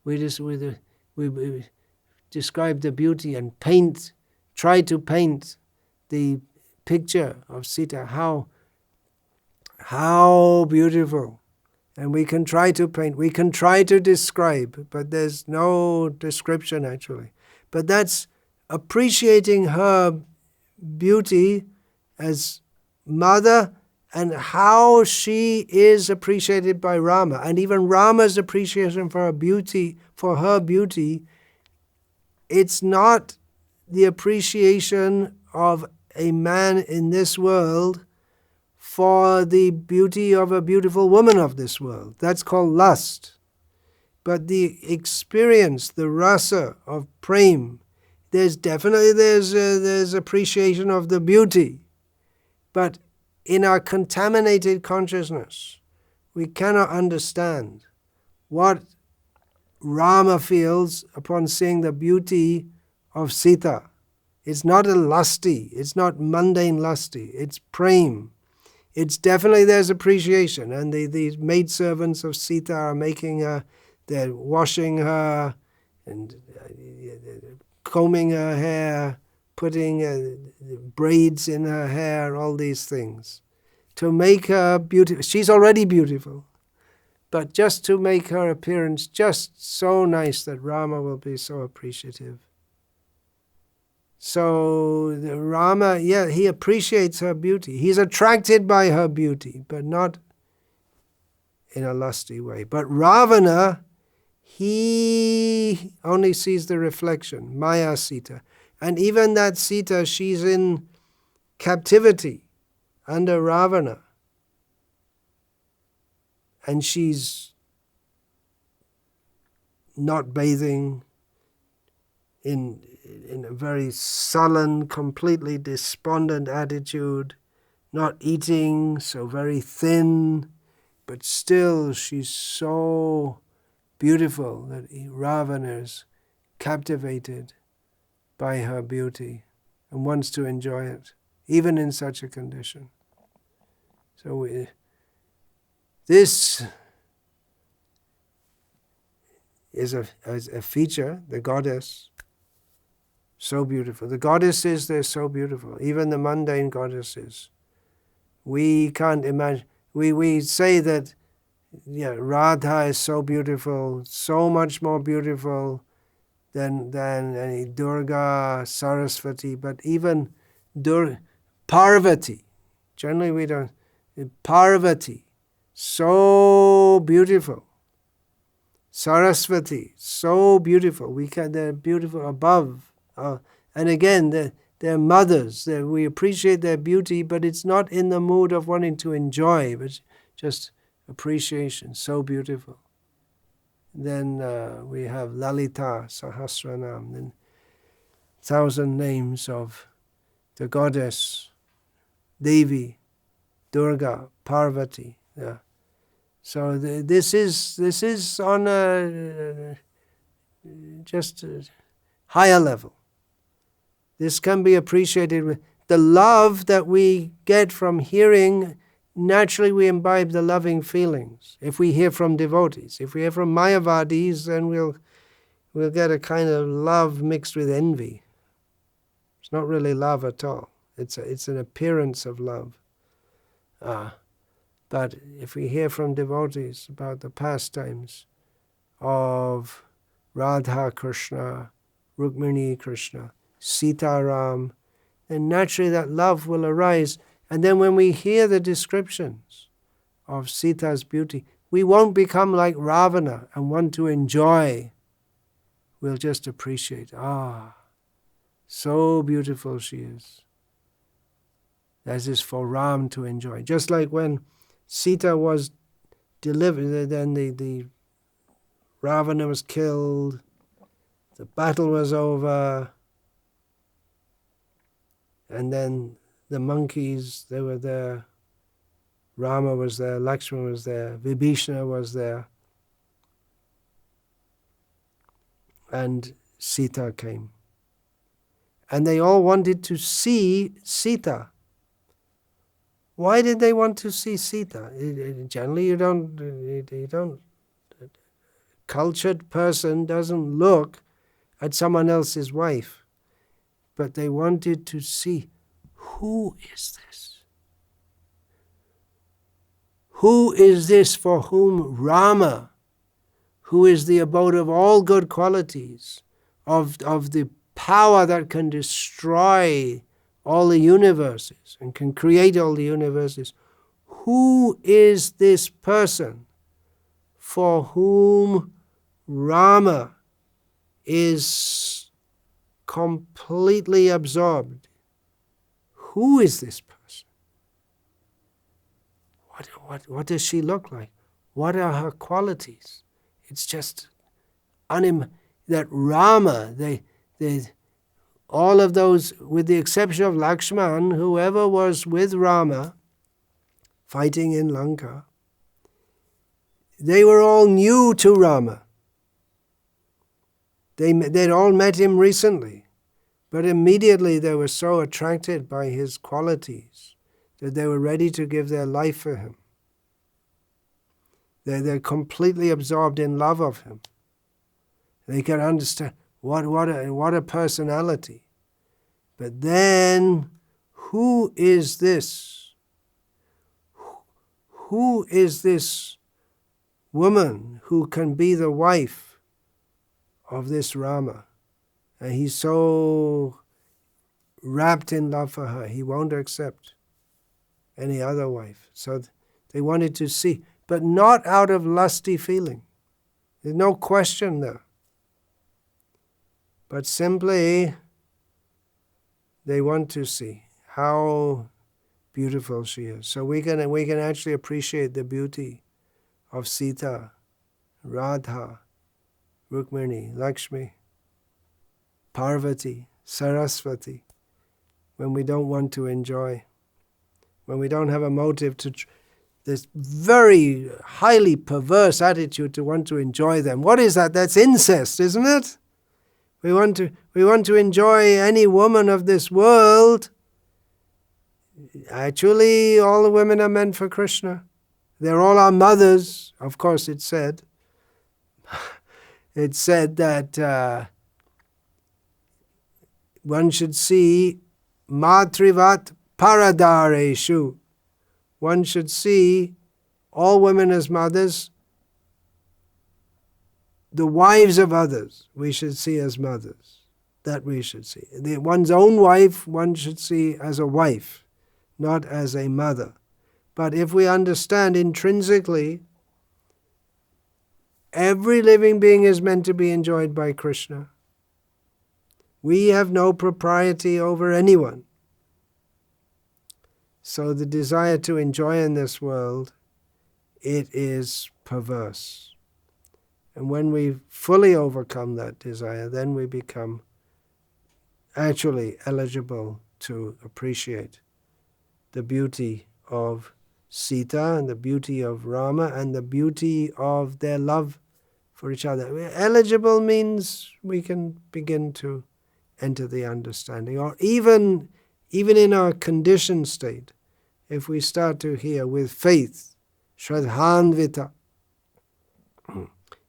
We describe the beauty and try to paint the picture of Sita. How beautiful. And we can try to paint, we can try to describe, but there's no description actually. But that's appreciating her beauty as mother and how she is appreciated by Rama, and even Rama's appreciation for her beauty, it's not the appreciation of a man in this world for the beauty of a beautiful woman of this world. That's called lust. But the experience, the rasa of prem, there's appreciation of the beauty. But in our contaminated consciousness, we cannot understand what Rama feels upon seeing the beauty of Sita. It's not a lusty, it's not mundane lusty, it's prem. It's definitely there's appreciation, and the maidservants of Sita are making her, they're washing her and combing her hair, putting braids in her hair, all these things, to make her beautiful. She's already beautiful, but just to make her appearance just so nice that Rama will be so appreciative. So the Rama, he appreciates her beauty. He's attracted by her beauty, but not in a lusty way. But Ravana, he only sees the reflection, Maya Sita. And even that Sita, she's in captivity under Ravana. And she's not bathing, in a very sullen, completely despondent attitude, not eating, so very thin, but still she's so beautiful that Ravana is captivated by her beauty and wants to enjoy it, even in such a condition. So this is a feature, the goddess, so beautiful. The goddesses, they're so beautiful. Even the mundane goddesses. We can't imagine. We say that Radha is so beautiful, so much more beautiful than any Durga, Saraswati, but even Parvati. Generally we don't. Parvati, so beautiful. Saraswati, so beautiful. They're beautiful above. And again, they're mothers. We appreciate their beauty, but it's not in the mood of wanting to enjoy, but just appreciation. So beautiful. Then we have Lalita Sahasranam, then 1,000 names of the goddess, Devi, Durga, Parvati. Yeah. So this is on a just a higher level. This can be appreciated with the love that we get from hearing. Naturally, we imbibe the loving feelings. If we hear from devotees, if we hear from Mayavadis, then we'll get a kind of love mixed with envy. It's not really love at all. It's an appearance of love. But if we hear from devotees about the pastimes of Radha Krishna, Rukmini Krishna, Sita Ram, then naturally that love will arise. And then when we hear the descriptions of Sita's beauty, we won't become like Ravana and want to enjoy. We'll just appreciate, so beautiful she is. That is for Ram to enjoy. Just like when Sita was delivered, then the Ravana was killed, the battle was over, and then the monkeys, they were there, Rama was there, Lakshmana was there, Vibhishana was there, and Sita came. And they all wanted to see Sita. Why did they want to see Sita? Generally, you don't. A cultured person doesn't look at someone else's wife, but they wanted to see, who is this? Who is this for whom Rama, who is the abode of all good qualities, of the power that can destroy all the universes and can create all the universes, who is this person for whom Rama is completely absorbed? Who is this person? What does she look like? What are her qualities? It's just that Rama, all of those, with the exception of Lakshman, whoever was with Rama fighting in Lanka, they were all new to Rama. They'd all met him recently, but immediately they were so attracted by his qualities that they were ready to give their life for him. They're completely absorbed in love of him. They can understand what a personality. But then, who is this? Who is this woman who can be the wife of this Rama? And he's so wrapped in love for her, he won't accept any other wife. So they wanted to see, but not out of lusty feeling. There's no question there. But simply, they want to see how beautiful she is. So we can actually appreciate the beauty of Sita, Radha, Rukmini, Lakshmi, Parvati, Saraswati, when we don't want to enjoy, when we don't have a motive to this very highly perverse attitude to want to enjoy them. What is that? That's incest, isn't it? We want to enjoy any woman of this world. Actually, all the women are meant for Krishna. They're all our mothers. Of course, it's said. It's said that one should see matrivat paradareshu. One should see all women as mothers. The wives of others we should see as mothers. That we should see. One's own wife one should see as a wife, not as a mother. But if we understand intrinsically, every living being is meant to be enjoyed by Krishna. We have no propriety over anyone. So the desire to enjoy in this world, it is perverse. And when we fully overcome that desire, then we become actually eligible to appreciate the beauty of Sita and the beauty of Rama and the beauty of their love for each other. Eligible means we can begin to enter the understanding. Or even in our conditioned state, if we start to hear with faith, Shraddhanvita,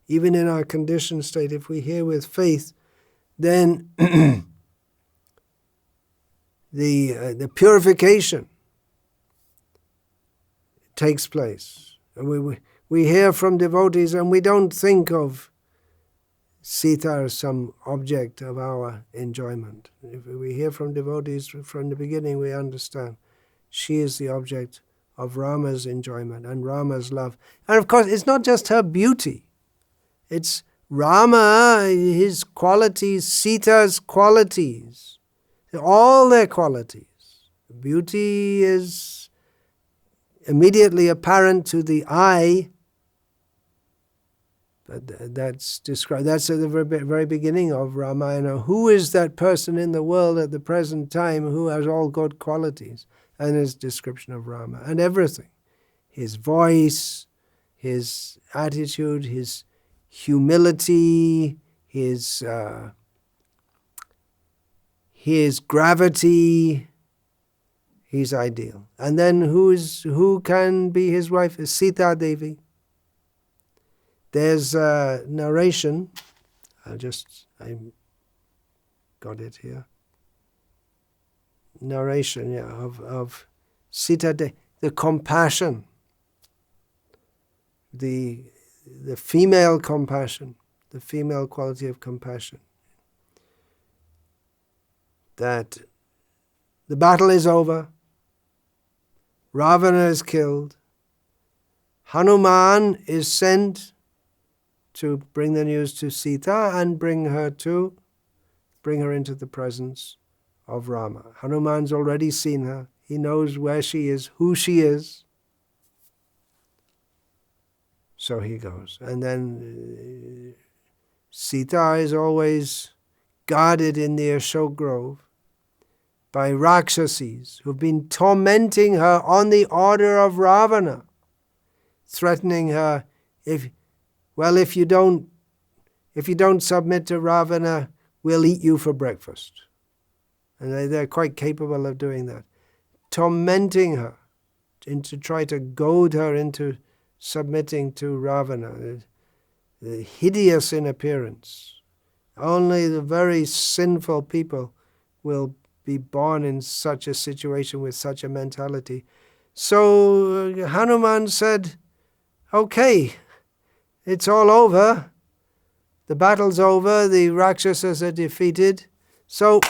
even in our conditioned state, if we hear with faith, then the purification takes place. We hear from devotees and we don't think of Sita as some object of our enjoyment. If we hear from devotees from the beginning, we understand she is the object of Rama's enjoyment and Rama's love. And of course, it's not just her beauty. It's Rama, his qualities, Sita's qualities, all their qualities. Beauty is immediately apparent to the eye, but that's described. That's at the very beginning of Ramayana. Who is that person in the world at the present time who has all good qualities? And his description of Rama and everything, his voice, his attitude, his humility, his gravity, he's ideal. And then who can be his wife? Is Sita Devi. There's a narration. I got it here. Narration, of Sita Devi, the compassion, the female compassion, the female quality of compassion. That the battle is over, Ravana is killed, Hanuman is sent to bring the news to Sita and bring her into the presence of Rama. Hanuman's already seen her. He knows where she is, who she is. So he goes. And then Sita is always guarded in the Ashok Grove by Rakshasis who've been tormenting her on the order of Ravana, threatening her, if you don't submit to Ravana, we'll eat you for breakfast. And they're quite capable of doing that. Tormenting her, to try to goad her into submitting to Ravana. Hideous in appearance. Only the very sinful people will be born in such a situation with such a mentality. So Hanuman said, okay, it's all over. The battle's over. The Rakshasas are defeated. So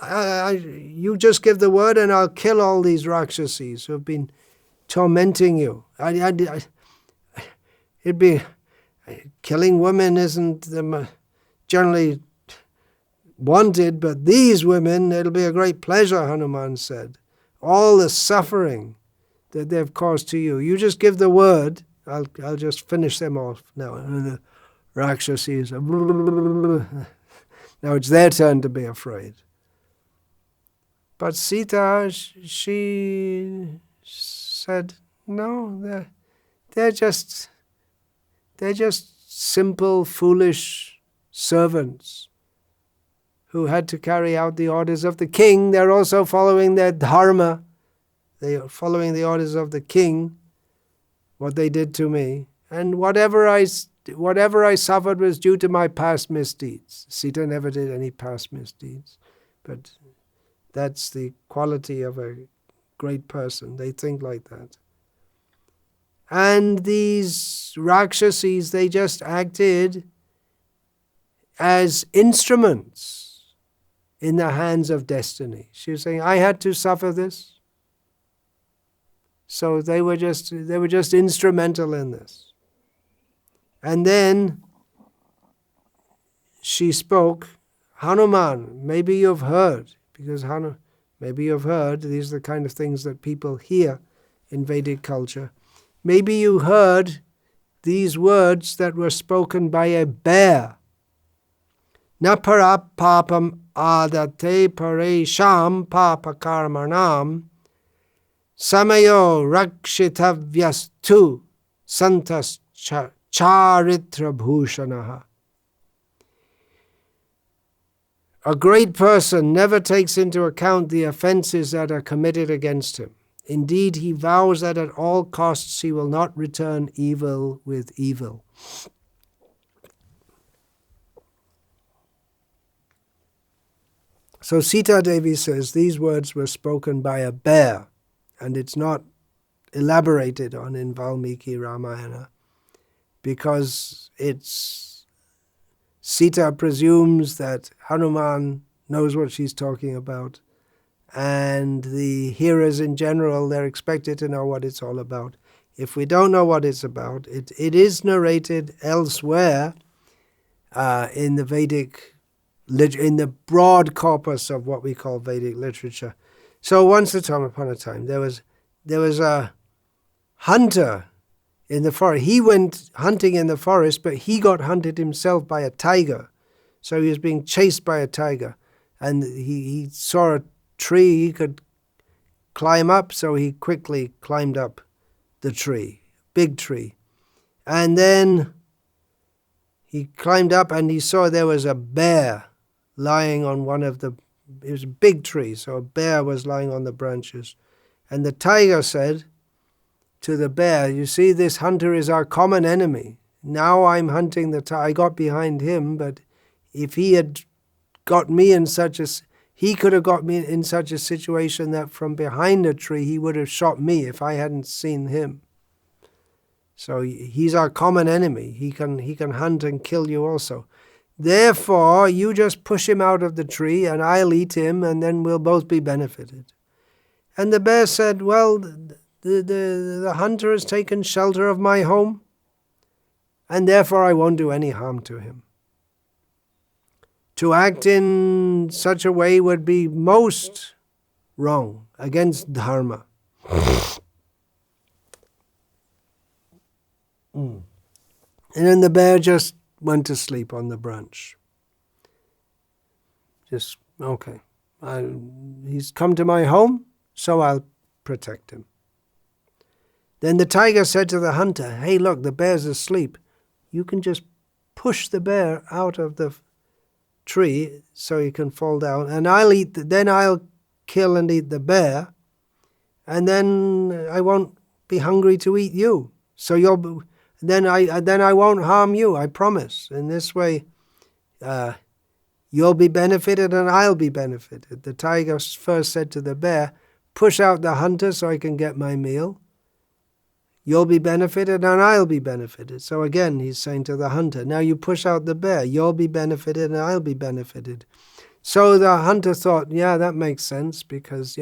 you just give the word and I'll kill all these Rakshasas who have been tormenting you. It'd be... Killing women isn't generally wanted, but these women, it'll be a great pleasure, Hanuman said. All the suffering that they've caused to you. You just give the word, I'll just finish them off now. The Rakshasas, now it's their turn to be afraid. But Sita, she said, no, they're just simple, foolish servants who had to carry out the orders of the king. They're also following their dharma. They are following the orders of the king, what they did to me. And whatever I suffered was due to my past misdeeds. Sita never did any past misdeeds. But that's the quality of a great person. They think like that. And these Rakshasas, they just acted as instruments in the hands of destiny. She was saying, I had to suffer this. So they were just instrumental in this. And then she spoke, Hanuman, maybe you've heard, because maybe you've heard, these are the kind of things that people hear in Vedic culture. Maybe you heard these words that were spoken by a bear. Napara papam adate paresham papakarmanam samayo rakshitavyastu santas charitra bhushanaha. A great person never takes into account the offenses that are committed against him. Indeed, he vows that at all costs he will not return evil with evil. So Sita Devi says these words were spoken by a bear, and it's not elaborated on in Valmiki Ramayana, because Sita presumes that Hanuman knows what she's talking about, and the hearers in general, they're expected to know what it's all about. If we don't know what it's about, it is narrated elsewhere in the Vedic, in the broad corpus of what we call Vedic literature. So once upon a time, there was a hunter in the forest. He went hunting in the forest, but he got hunted himself by a tiger. So he was being chased by a tiger, and he saw a tree he could climb up, so he quickly climbed up the tree, big tree. And then he climbed up and he saw there was a bear lying on it was a big tree, so a bear was lying on the branches. And the tiger said to the bear, you see, this hunter is our common enemy. Now I'm hunting the tiger. I got behind him, but if he had got me in he could have got me in such a situation that from behind a tree he would have shot me if I hadn't seen him. So he's our common enemy. He can hunt and kill you also. Therefore, you just push him out of the tree and I'll eat him and then we'll both be benefited. And the bear said, well, the hunter has taken shelter of my home, and therefore I won't do any harm to him. To act in such a way would be most wrong, against dharma. And then the bear just went to sleep on the branch. Just, okay, he's come to my home, so I'll protect him. Then the tiger said to the hunter, hey, look, the bear's asleep. You can just push the bear out of the tree so he can fall down, and then I'll kill and eat the bear, and then I won't be hungry to eat you. So then I won't harm you, I promise. In this way, you'll be benefited and I'll be benefited. The tiger first said to the bear, push out the hunter so I can get my meal. You'll be benefited and I'll be benefited. So again, he's saying to the hunter, now you push out the bear. You'll be benefited and I'll be benefited. So the hunter thought, yeah, that makes sense because,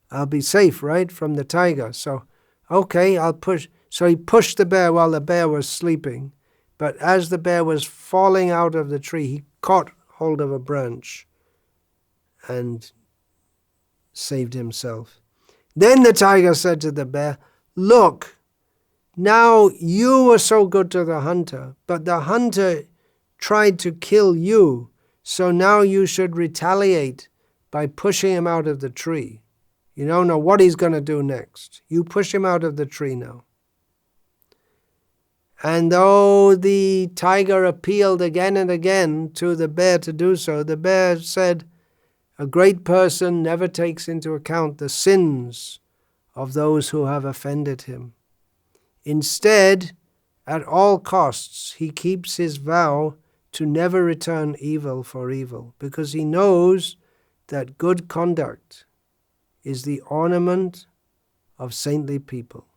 I'll be safe, right, from the tiger. So, okay, I'll push. So he pushed the bear while the bear was sleeping. But as the bear was falling out of the tree, he caught hold of a branch and saved himself. Then the tiger said to the bear, look, now you were so good to the hunter, but the hunter tried to kill you, so now you should retaliate by pushing him out of the tree. You don't know what he's going to do next. You push him out of the tree now. And though the tiger appealed again and again to the bear to do so, the bear said, a great person never takes into account the sins of those who have offended him. Instead, at all costs, he keeps his vow to never return evil for evil, because he knows that good conduct is the ornament of saintly people.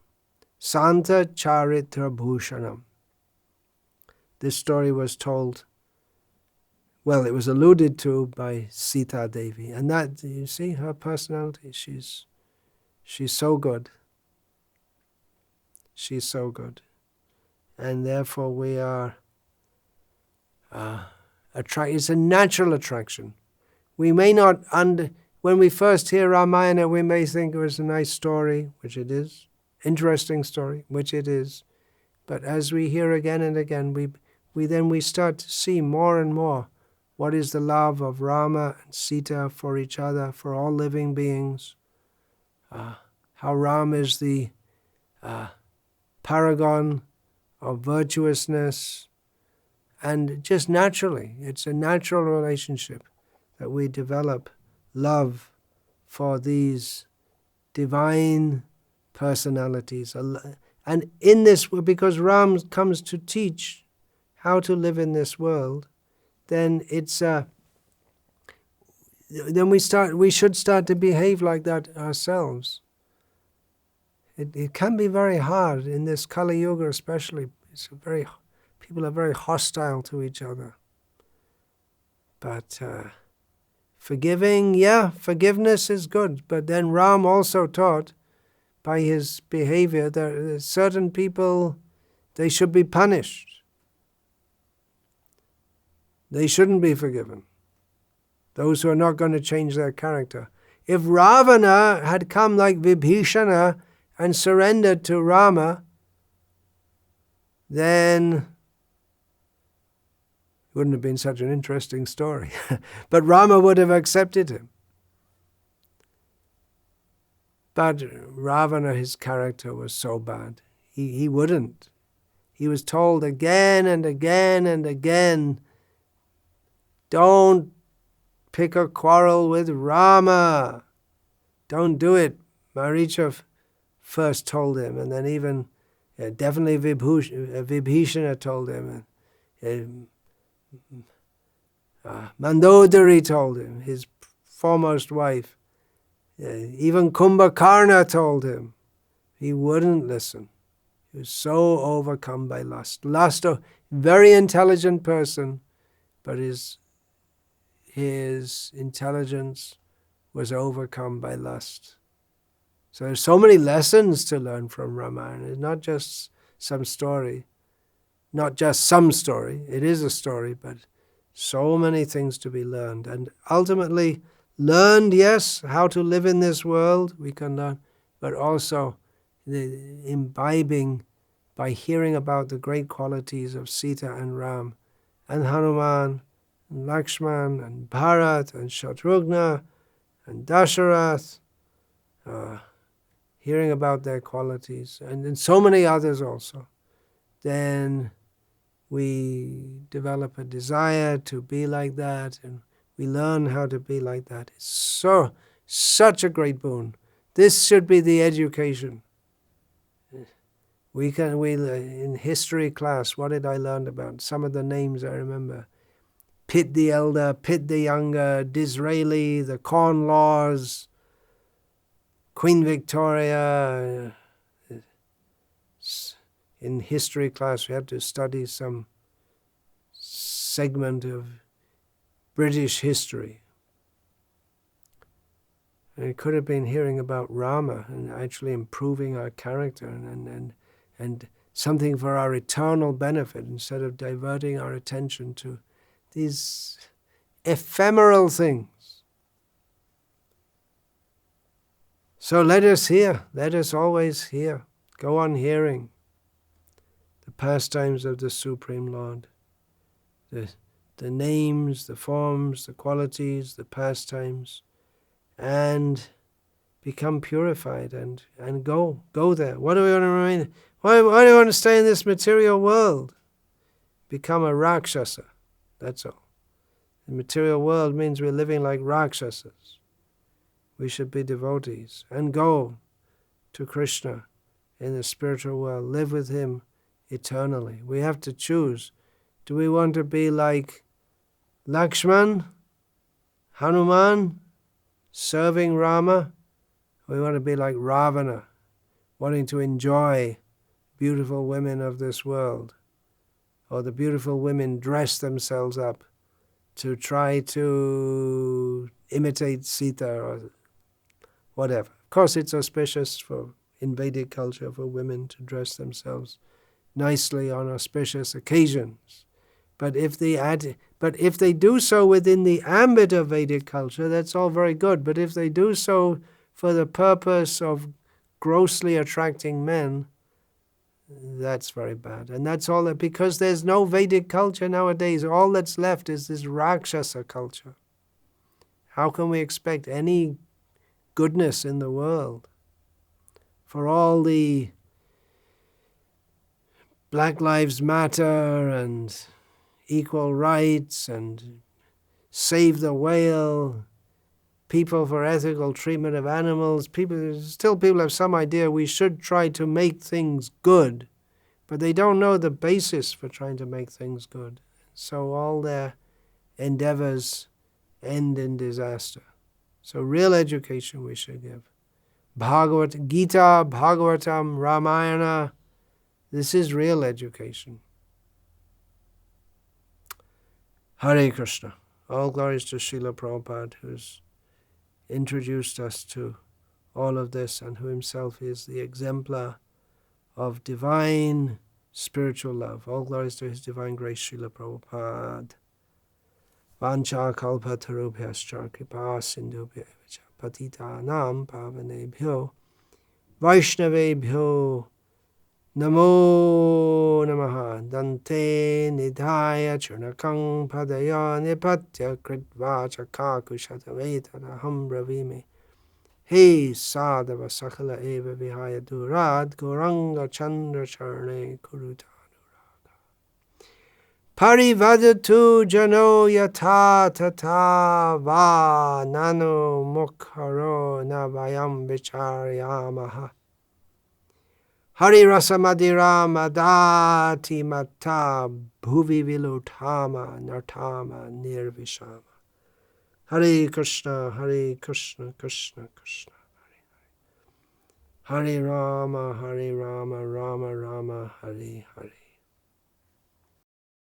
Santa Charitra Bhushanam. This story was told, well, it was alluded to by Sita Devi. And that, you see, her personality, she's so good. She's so good. And therefore we are it's a natural attraction. We may not, when we first hear Ramayana, we may think it was a nice story, which it is. Interesting story, which it is. But as we hear again and again, we start to see more and more what is the love of Rama and Sita for each other, for all living beings. How Ram is the paragon of virtuousness. And just naturally, it's a natural relationship that we develop love for these divine personalities. And in this, because Ram comes to teach how to live in this world, then it's then we should start to behave like that ourselves. It can be very hard in this Kali Yuga, especially. People are very hostile to each other. But forgiveness is good. But then Ram also taught by his behavior that certain people, they should be punished. They shouldn't be forgiven. Those who are not going to change their character. If Ravana had come like Vibhishana and surrendered to Rama, then it wouldn't have been such an interesting story. But Rama would have accepted him. But Ravana, his character was so bad. He wouldn't. He was told again and again and again, don't pick a quarrel with Rama. Don't do it. Maricha first told him, and then even definitely Vibhishana told him. Mandodari told him, his foremost wife. Even Kumbhakarna told him. He wouldn't listen. He was so overcome by lust. Lust, a very intelligent person, but his intelligence was overcome by lust. So there's so many lessons to learn from Ramayana. It's not just some story. Not just some story. It is a story, but so many things to be learned. And ultimately, learned, yes, how to live in this world, we can learn, but also the imbibing by hearing about the great qualities of Sita and Ram, and Hanuman, and Lakshman, and Bharat, and Shatrughna, and Dasharath, hearing about their qualities, and so many others also, then we develop a desire to be like that, and we learn how to be like that. It's such a great boon. This should be the education. We in history class, what did I learn about? Some of the names I remember. Pitt the Elder, Pitt the Younger, Disraeli, the Corn Laws, Queen Victoria. In history class, we had to study some segment of British history. And it could have been hearing about Rama and actually improving our character and something for our eternal benefit instead of diverting our attention to these ephemeral things. So let us hear, let us always hear, go on hearing the pastimes of the Supreme Lord, the names, the forms, the qualities, the pastimes, and become purified and go there. What do we want to remain? Why do we want to stay in this material world? Become a Rakshasa, that's all. The material world means we're living like Rakshasas. We should be devotees and go to Krishna in the spiritual world, live with him eternally. We have to choose. Do we want to be like Lakshman, Hanuman, serving Rama? Or we want to be like Ravana, wanting to enjoy beautiful women of this world, or the beautiful women dress themselves up to try to imitate Sita or whatever. Of course, it's auspicious in Vedic culture for women to dress themselves nicely on auspicious occasions. But if they do so within the ambit of Vedic culture, that's all very good. But if they do so for the purpose of grossly attracting men, that's very bad. And that's all that, because there's no Vedic culture nowadays. All that's left is this Rakshasa culture. How can we expect any goodness in the world? For all the Black Lives Matter and equal rights and save the whale, people for ethical treatment of animals, people have some idea we should try to make things good, but they don't know the basis for trying to make things good. So all their endeavors end in disaster. So real education we should give. Gita, Bhagavatam, Ramayana, this is real education. Hare Krishna. All glories to Srila Prabhupada, who's introduced us to all of this and who himself is the exemplar of divine spiritual love. All glories to his divine grace, Srila Prabhupada. Vancha kalpa tarubhyascha kripa sindhubhya patitanam pavanebhyo Vaishnavebhyo Namo Namaha. Dante Nidhaya Churnakang Padaya Nipatya Kritvacha Kakushataveta Bravime He Sadhava Sakala Eva Vihaya Durad Goranga Chandra Charne Kuruta Parivadatu Jano Yata Tata Va Nano Mukharo Navayam Vicharyamaha Hari Rasa Madira Madati Mata Bhuvi Vilutama Nartama Nirvishama. Hare Krishna, Krishna Krishna, Hare Rama, Rama Rama, Hare Hare.